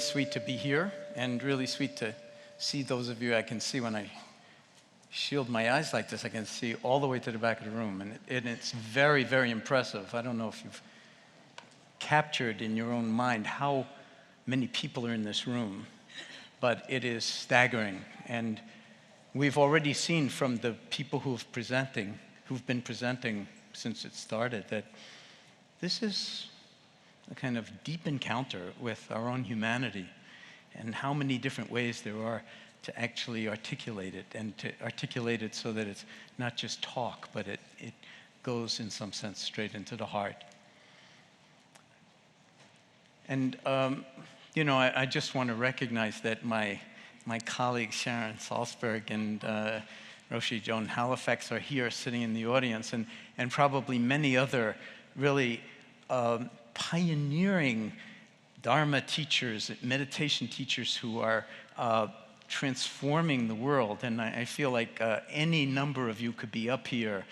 sweet to be here, and really sweet to see those of you I can see when I shield my eyes like this. I can see all the way to the back of the room, and it's very, very impressive. I don't know if you've captured in your own mind how many people are in this room, but it is staggering. And we've already seen from the people who've been presenting since it started, that this is a kind of deep encounter with our own humanity, and how many different ways there are to actually articulate it, and to articulate it so that it's not just talk, but it goes in some sense straight into the heart. And you know, I just want to recognize that my colleagues Sharon Salzberg and Roshi Joan Halifax are here sitting in the audience, and probably many other really pioneering Dharma teachers, meditation teachers who are transforming the world. And I feel like any number of you could be up here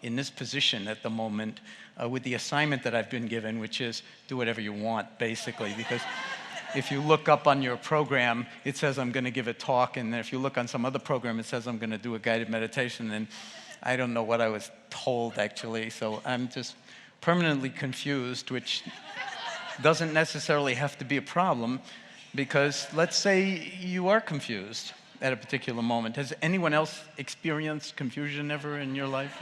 in this position at the moment with the assignment that I've been given, which is do whatever you want, basically. Because if you look up on your program, it says I'm going to give a talk, and if you look on some other program, it says I'm going to do a guided meditation, and I don't know what I was told, actually. So I'm just permanently confused, which doesn't necessarily have to be a problem, because let's say you are confused at a particular moment. Has anyone else experienced confusion ever in your life?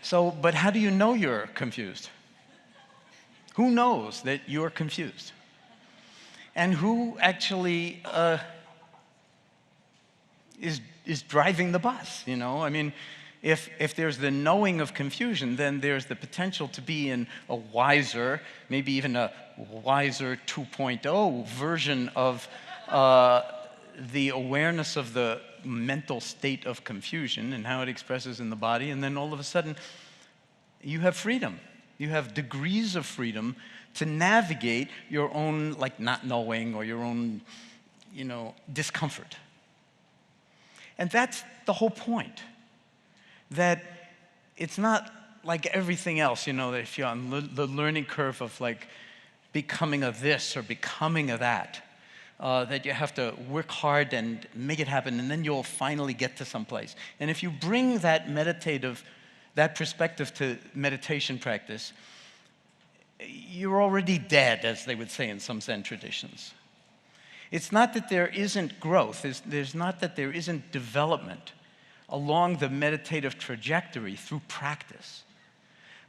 So, but how do you know you're confused? Who knows that you're confused? And who actually is driving the bus, you know? I mean, if there's the knowing of confusion, then there's the potential to be in a wiser, maybe even a wiser 2.0 version of the awareness of the mental state of confusion and how it expresses in the body. And then all of a sudden, you have freedom. You have degrees of freedom to navigate your own, like, not knowing, or your own, you know, discomfort. And that's the whole point. That it's not like everything else, you know, that if you're on the learning curve of like becoming a this or becoming a that, that you have to work hard and make it happen, and then you'll finally get to some place. And if you bring that perspective to meditation practice, you're already dead, as they would say in some Zen traditions. It's not that there isn't growth, there's not that there isn't development along the meditative trajectory through practice.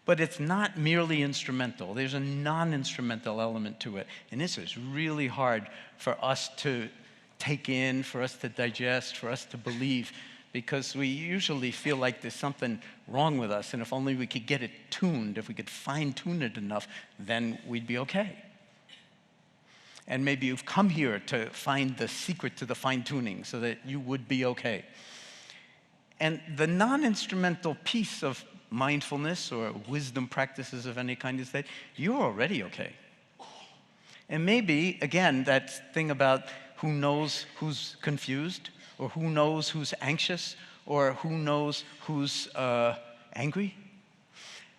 But it's not merely instrumental. There's a non-instrumental element to it. And this is really hard for us to take in, for us to digest, for us to believe, because we usually feel like there's something wrong with us, and if only we could get it tuned, if we could fine-tune it enough, then we'd be okay. And maybe you've come here to find the secret to the fine-tuning so that you would be okay. And the non-instrumental piece of mindfulness or wisdom practices of any kind is that you're already okay. And maybe, again, that thing about who knows who's confused, or who knows who's anxious, or who knows who's angry.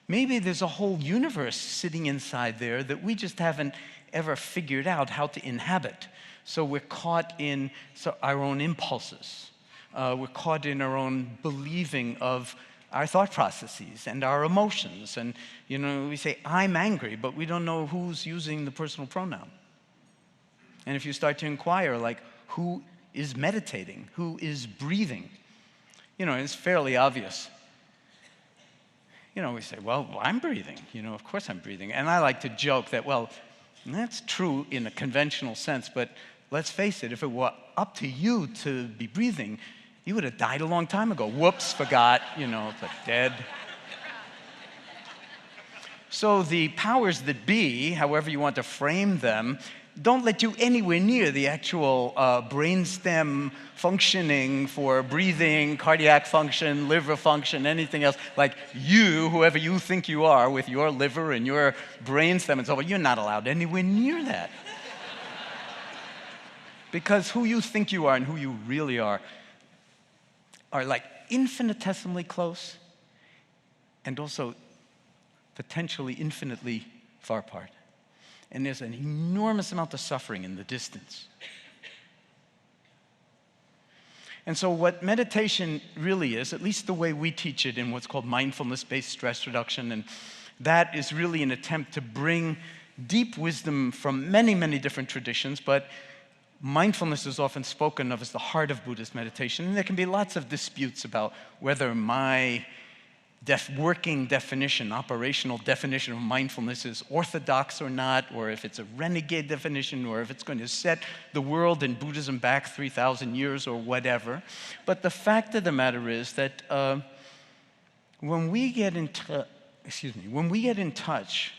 Maybe there's a whole universe sitting inside there that we just haven't ever figured out how to inhabit. So we're caught in our own impulses. We're caught in our own believing of our thought processes and our emotions. And, you know, we say, I'm angry, but we don't know who's using the personal pronoun. And if you start to inquire, like, who is meditating? Who is breathing? You know, it's fairly obvious. You know, we say, well, I'm breathing. You know, of course I'm breathing. And I like to joke that, well, that's true in a conventional sense, but let's face it, if it were up to you to be breathing, you would have died a long time ago. Whoops, forgot, you know, it's like dead. So the powers that be, however you want to frame them, don't let you anywhere near the actual brainstem functioning for breathing, cardiac function, liver function, anything else. Like you, whoever you think you are, with your liver and your brainstem and so on, you're not allowed anywhere near that. Because who you think you are and who you really are like infinitesimally close and also potentially infinitely far apart. And there's an enormous amount of suffering in the distance. And so what meditation really is, at least the way we teach it in what's called mindfulness-based stress reduction, and that is really an attempt to bring deep wisdom from many, many different traditions, but mindfulness is often spoken of as the heart of Buddhist meditation. And there can be lots of disputes about whether my working definition, operational definition of mindfulness is orthodox or not, or if it's a renegade definition, or if it's going to set the world and Buddhism back 3,000 years or whatever. But the fact of the matter is that when we get in touch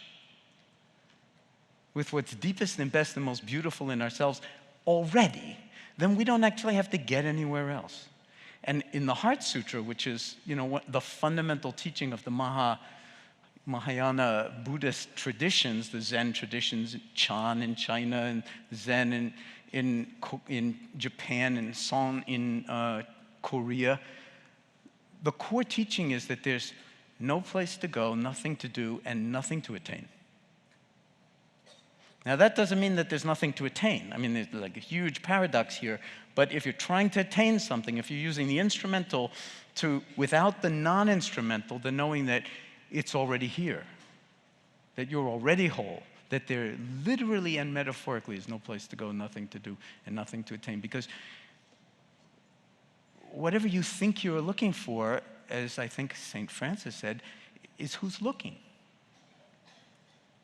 with what's deepest and best and most beautiful in ourselves already, then we don't actually have to get anywhere else. And in the Heart Sutra, which is, the fundamental teaching of the Mahayana Buddhist traditions, the Zen traditions, Chan in China, and Zen in Japan, and Son in Korea, the core teaching is that there's no place to go, nothing to do, and nothing to attain. Now, that doesn't mean that there's nothing to attain. I mean, there's like a huge paradox here. But if you're trying to attain something, if you're using the instrumental without the non-instrumental, then knowing that it's already here, that you're already whole, that there literally and metaphorically is no place to go, nothing to do, and nothing to attain. Because whatever you think you're looking for, as I think St. Francis said, is who's looking.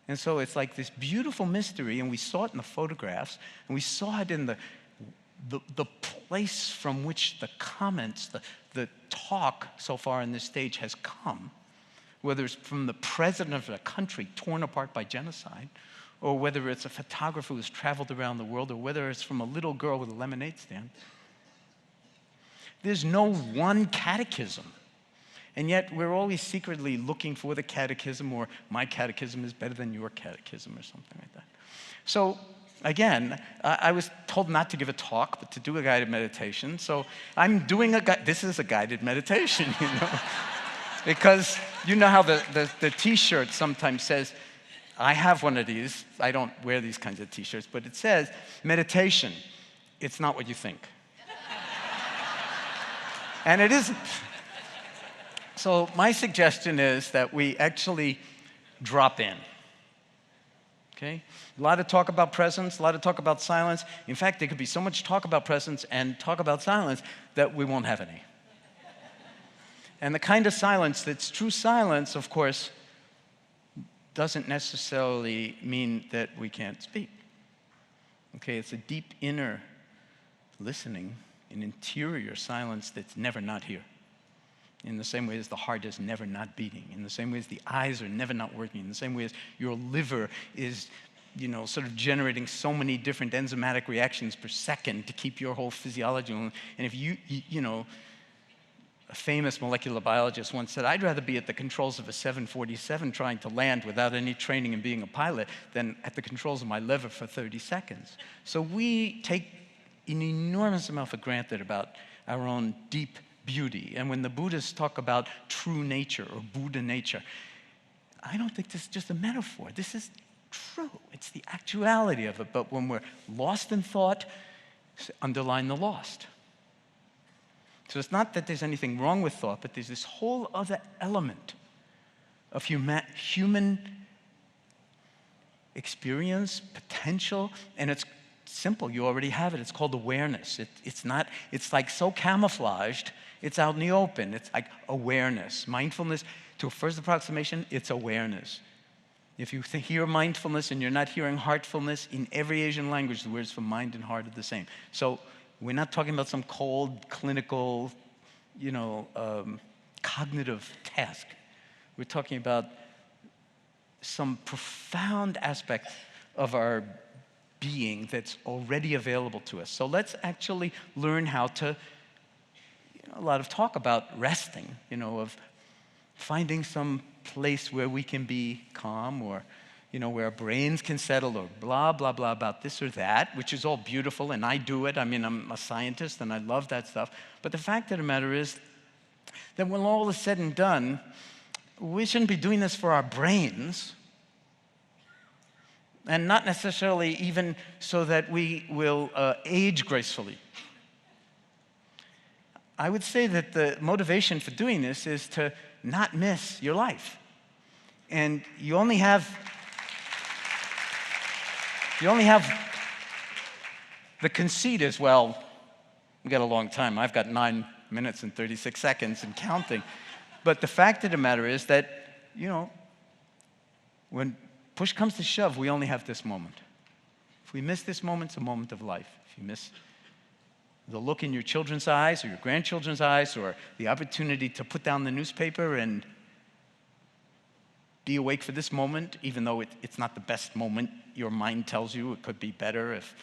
And so it's like this beautiful mystery, and we saw it in the photographs, and we saw it in the place from which the comments, the talk so far in this stage has come, whether it's from the president of a country torn apart by genocide, or whether it's a photographer who's traveled around the world, or whether it's from a little girl with a lemonade stand. There's no one catechism. And yet, we're always secretly looking for the catechism, or my catechism is better than your catechism, or something like that. So, again, I was told not to give a talk, but to do a guided meditation. So I'm doing this is a guided meditation, because you know how the T-shirt sometimes says, I have one of these. I don't wear these kinds of T-shirts, but it says, meditation, it's not what you think. And it isn't. So my suggestion is that we actually drop in, okay? A lot of talk about presence, a lot of talk about silence. In fact, there could be so much talk about presence and talk about silence that we won't have any. And the kind of silence that's true silence, of course, doesn't necessarily mean that we can't speak. Okay, it's a deep inner listening, an interior silence that's never not here. In the same way as the heart is never not beating, in the same way as the eyes are never not working, in the same way as your liver is, sort of generating so many different enzymatic reactions per second to keep your whole physiology. And if a famous molecular biologist once said, I'd rather be at the controls of a 747 trying to land without any training in being a pilot than at the controls of my liver for 30 seconds. So we take an enormous amount for granted about our own deep beauty. And when the Buddhists talk about true nature or Buddha nature, I don't think this is just a metaphor. This is true. It's the actuality of it. But when we're lost in thought, underline the lost. So it's not that there's anything wrong with thought, but there's this whole other element of human experience, potential, and it's simple. You already have it. It's called awareness. It's like so camouflaged, it's out in the open. It's like awareness. Mindfulness, to a first approximation, it's awareness. If you hear mindfulness and you're not hearing heartfulness, in every Asian language, the words for mind and heart are the same. So we're not talking about some cold, clinical, cognitive task. We're talking about some profound aspect of our being that's already available to us. So let's actually learn how to, a lot of talk about resting, of finding some place where we can be calm, or, where our brains can settle, or blah, blah, blah about this or that, which is all beautiful, and I do it. I mean, I'm a scientist, and I love that stuff. But the fact of the matter is that when all is said and done, we shouldn't be doing this for our brains. and not necessarily even so that we will age gracefully. I would say that the motivation for doing this is to not miss your life. And you only have the conceit is, well, we got a long time. I've got 9 minutes and 36 seconds and counting. But the fact of the matter is that, when push comes to shove, we only have this moment. If we miss this moment, it's a moment of life. If you miss the look in your children's eyes or your grandchildren's eyes, or the opportunity to put down the newspaper and be awake for this moment, even though it's not the best moment, your mind tells you it could be better if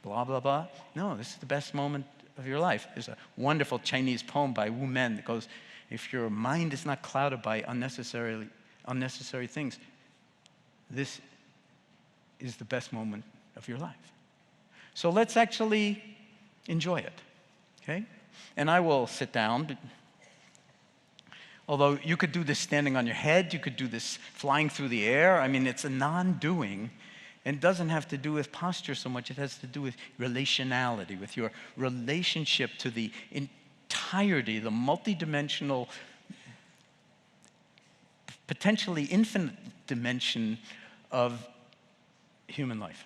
blah, blah, blah. No, this is the best moment of your life. There's a wonderful Chinese poem by Wu Men that goes, if your mind is not clouded by unnecessary things, this is the best moment of your life. So let's actually enjoy it, okay? And I will sit down. Although you could do this standing on your head, you could do this flying through the air. I mean, it's a non-doing, and it doesn't have to do with posture so much. It has to do with relationality, with your relationship to the entirety, the multidimensional, potentially infinite dimension of human life.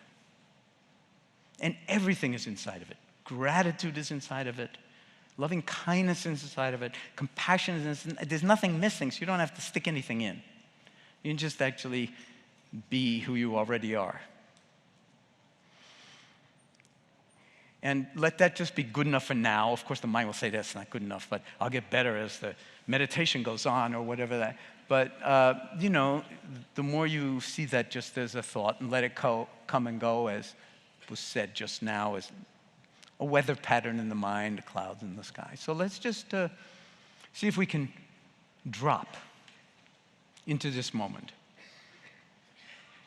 And everything is inside of it. Gratitude is inside of it. Loving kindness is inside of it. Compassion is inside. There's nothing missing, so you don't have to stick anything in. You can just actually be who you already are. And let that just be good enough for now. Of course, the mind will say that's not good enough, but I'll get better as the meditation goes on or whatever that. But, the more you see that just as a thought and let it come and go, as was said just now, as a weather pattern in the mind, the clouds in the sky. So let's just see if we can drop into this moment.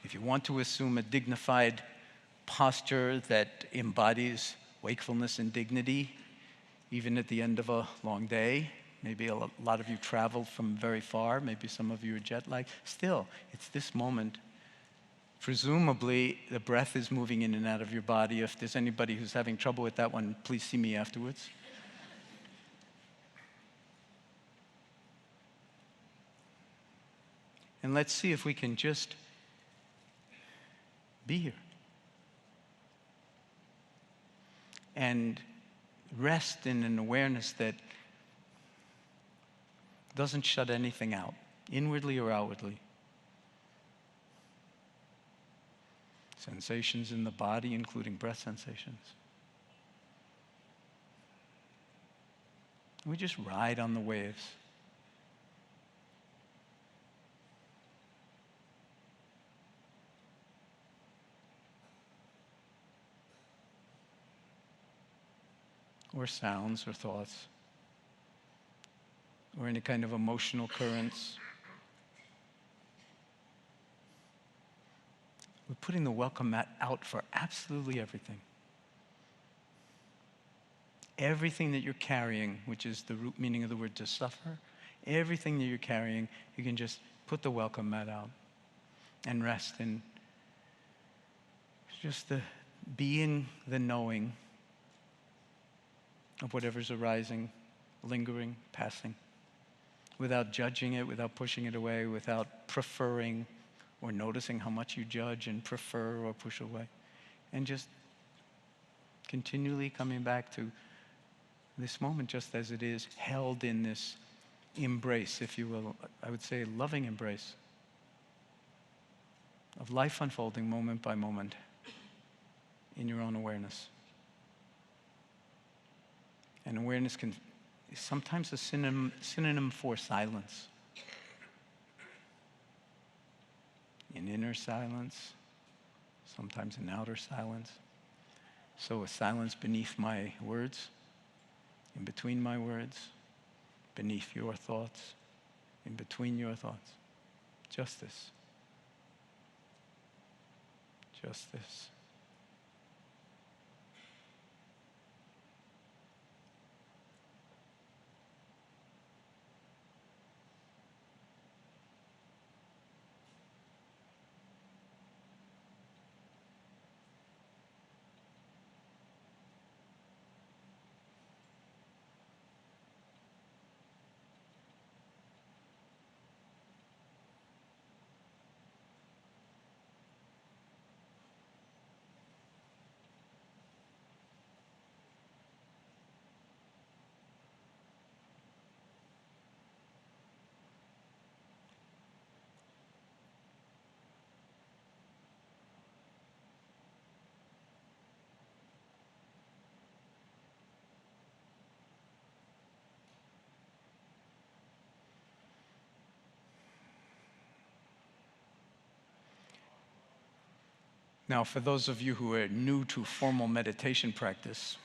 If you want to assume a dignified posture that embodies wakefulness and dignity, even at the end of a long day, maybe a lot of you traveled from very far, maybe some of you are jet lagged, still, it's this moment. Presumably, the breath is moving in and out of your body. If there's anybody who's having trouble with that one, please see me afterwards. And let's see if we can just be here. And rest in an awareness that doesn't shut anything out, inwardly or outwardly. Sensations in the body, including breath sensations. We just ride on the waves. Or sounds or thoughts, or any kind of emotional currents. We're putting the welcome mat out for absolutely everything. Everything that you're carrying, which is the root meaning of the word to suffer, everything that you're carrying, you can just put the welcome mat out and rest in just the being, the knowing of whatever's arising, lingering, passing, without judging it, without pushing it away, without preferring or noticing how much you judge and prefer or push away. And just continually coming back to this moment just as it is, held in this embrace, if you will, I would say loving embrace of life unfolding moment by moment in your own awareness. And awareness is sometimes a synonym for silence. An inner silence, sometimes an outer silence. So a silence beneath my words, in between my words, beneath your thoughts, in between your thoughts. Just this. Just this. Now, for those of you who are new to formal meditation practice,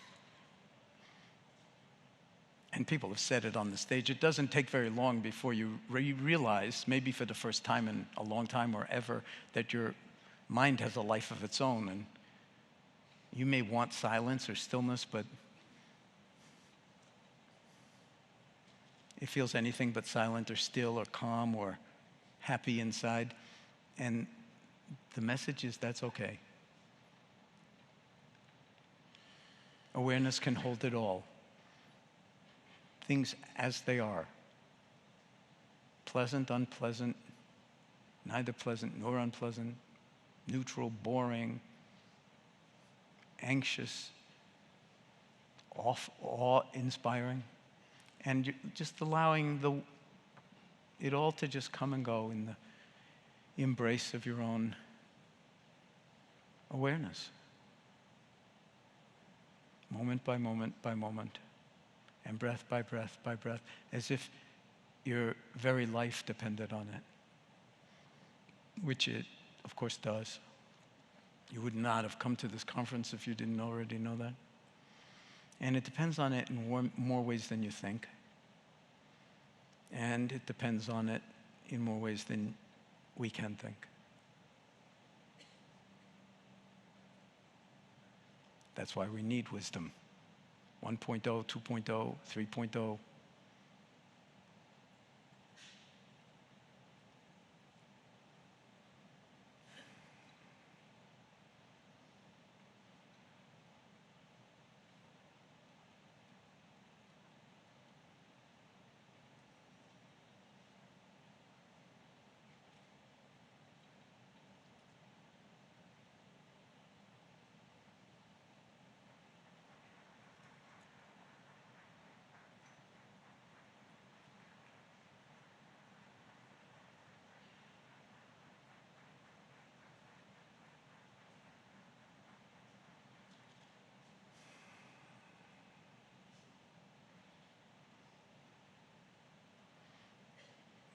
and people have said it on the stage, it doesn't take very long before you realize, maybe for the first time in a long time or ever, that your mind has a life of its own. And you may want silence or stillness, but it feels anything but silent or still or calm or happy inside. And the message is that's okay. Awareness can hold it all. Things as they are. Pleasant, unpleasant, neither pleasant nor unpleasant, neutral, boring, anxious, awe-inspiring, and just allowing it all to just come and go in the embrace of your own awareness. Moment by moment by moment, and breath by breath by breath, as if your very life depended on it, which it, of course, does. You would not have come to this conference if you didn't already know that. And it depends on it in more ways than you think. And it depends on it in more ways than we can think. That's why we need wisdom. 1.0, 2.0, 3.0.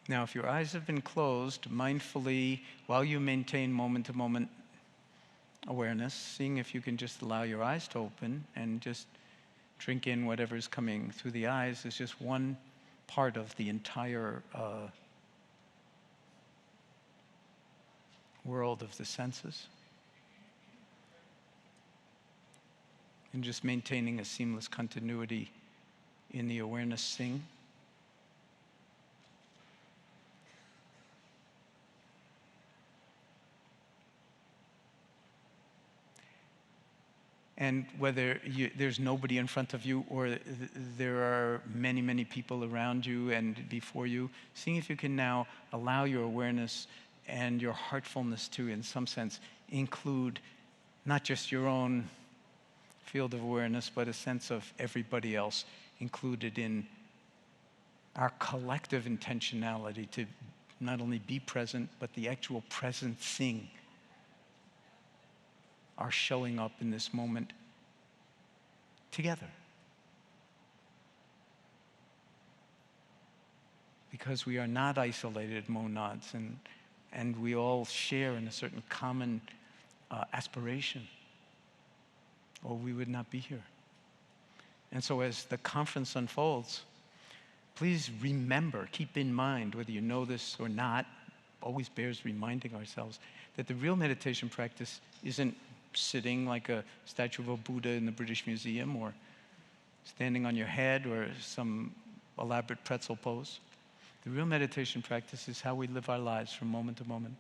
Now, if your eyes have been closed, mindfully, while you maintain moment-to-moment awareness, seeing if you can just allow your eyes to open and just drink in whatever's coming through the eyes is just one part of the entire world of the senses. And just maintaining a seamless continuity in the awareness sing. And whether there's nobody in front of you or there are many, many people around you and before you, seeing if you can now allow your awareness and your heartfulness to, in some sense, include not just your own field of awareness, but a sense of everybody else included in our collective intentionality to not only be present, but the actual presencing are showing up in this moment together. Because we are not isolated monads, and we all share in a certain common aspiration, or we would not be here. And so as the conference unfolds, please remember, keep in mind, whether you know this or not, always bears reminding ourselves that the real meditation practice isn't sitting like a statue of a Buddha in the British Museum or standing on your head or some elaborate pretzel pose. The real meditation practice is how we live our lives from moment to moment.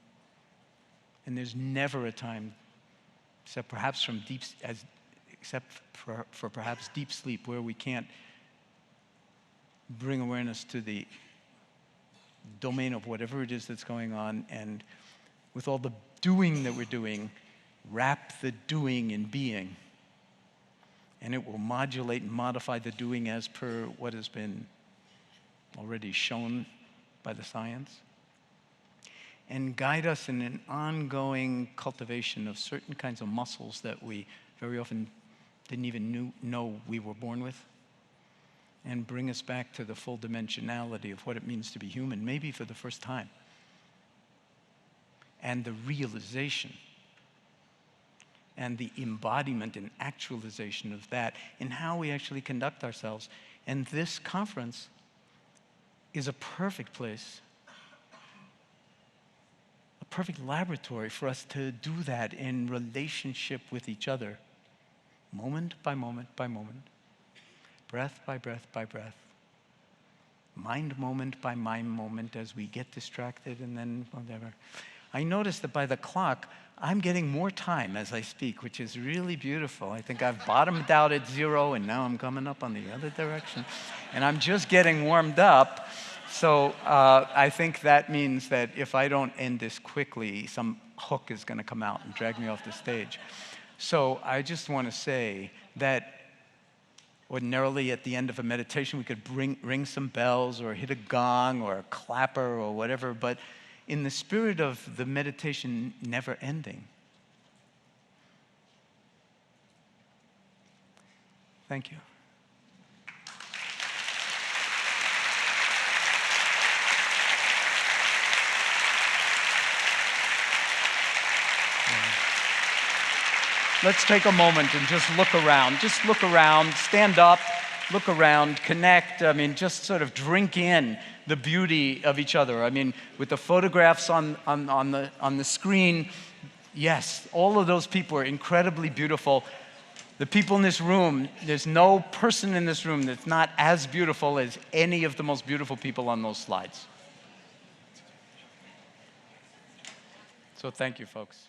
And there's never a time, except perhaps for perhaps deep sleep, where we can't bring awareness to the domain of whatever it is that's going on, and with all the doing that we're doing, wrap the doing in being. And it will modulate and modify the doing as per what has been already shown by the science, and guide us in an ongoing cultivation of certain kinds of muscles that we very often didn't even know we were born with, and bring us back to the full dimensionality of what it means to be human, maybe for the first time. And the realization and the embodiment and actualization of that in how we actually conduct ourselves. And this conference is a perfect place, a perfect laboratory for us to do that in relationship with each other, moment by moment by moment, breath by breath by breath, mind moment by mind moment as we get distracted and then whatever. I notice that by the clock, I'm getting more time as I speak, which is really beautiful. I think I've bottomed out at 0, and now I'm coming up on the other direction. And I'm just getting warmed up. So I think that means that if I don't end this quickly, some hook is going to come out and drag me off the stage. So I just want to say that ordinarily at the end of a meditation, we could ring some bells or hit a gong or a clapper or whatever, but in the spirit of the meditation never ending. Thank you. Let's take a moment and just look around. Just look around, stand up, look around, connect. I mean, just sort of drink in the beauty of each other. I mean, with the photographs on the screen, yes, all of those people are incredibly beautiful. The people in this room, there's no person in this room that's not as beautiful as any of the most beautiful people on those slides. So thank you, folks.